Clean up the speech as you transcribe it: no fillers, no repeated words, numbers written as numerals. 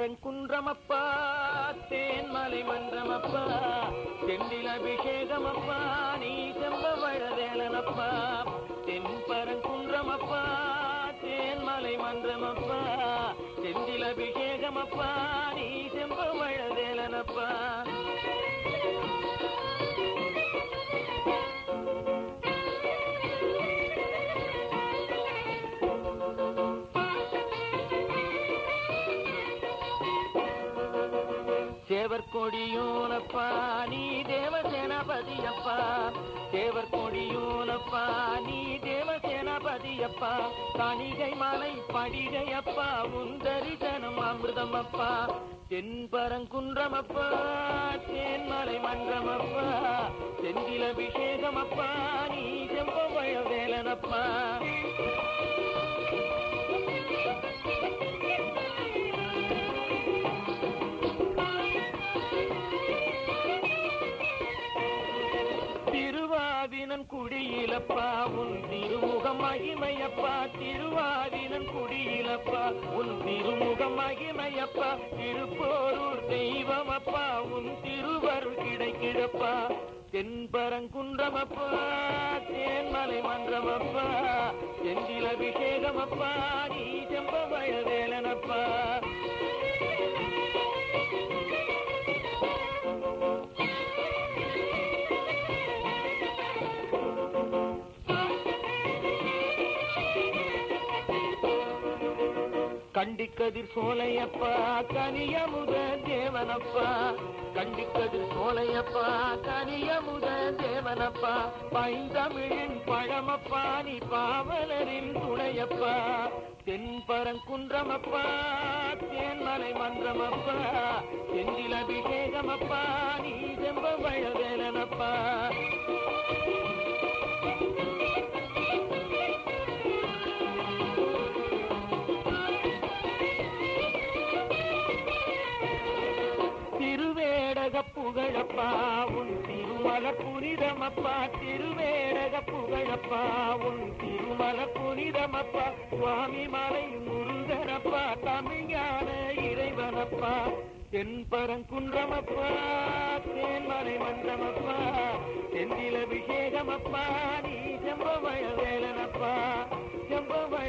தென்பரங்குன்றமப்பா தேன்மலை மன்றமப்பா செந்தில் அபிஷேகமப்பா நீ செம்பவழவேலனப்பா தென்பரங்குன்றமப்பா தேன்மலை மன்றமப்பா செந்தில் அபிஷேகமப்பா நீ செம்பவழவேலனப்பா தேவர் கொடியோனப்பா நீ தேவசேனாபதியப்பா தேவர் கொடியோனப்பா நீ தேவசேனாபதியப்பா கணிகை மலை படிகையப்பா உன் தரிசனம் அமிர்தமப்பா தென்பரங்குன்றமப்பா தேன்மலை மன்றமப்பா செந்தில் அபிஷேகமப்பா நீ செம்பவழவேலனப்பா திருவாதினன் குடியிலப்பா உன் திருமுகம் மகிமையப்பா திருவாதினன் குடியிலப்பா உன் திருமுகம் மகிமையப்பா திருப்போரூர் தெய்வமப்பா உன் திருவருள் கிடைக்கிடப்பா தென்பரங்குன்றமப்பா தேன்மலை மன்றமப்பா செந்தில் அபிஷேகமப்பா நீ செம்பவழவேலனப்பா கண்டிக்கதிர் சோலையப்பா கனியமுத தேவனப்பா கண்டிக்கதிர் சோலையப்பா கனியமுத தேவனப்பா பைந்தமிழின் பழமப்பா நீ பாவலரின் துணையப்பா தென்பரங்குன்றமப்பா தேன்மலை மன்றமப்பா செந்தில் அபிஷேகமப்பா நீ செம்பவழவேலனப்பா புகழப்பா உன் திருமலர் புனிதமப்பா திருவேடக புகழப்பா உன் திருமலர் புனிதமப்பா சுவாமி மலை முருகனப்பா தமிழான இறைவனப்பா தென்பரங்குன்றமப்பா தேன்மலை மன்றமப்பா செந்தில் அபிஷேகமப்பா நீ செம்பவழவேலனப்பா செம்பவ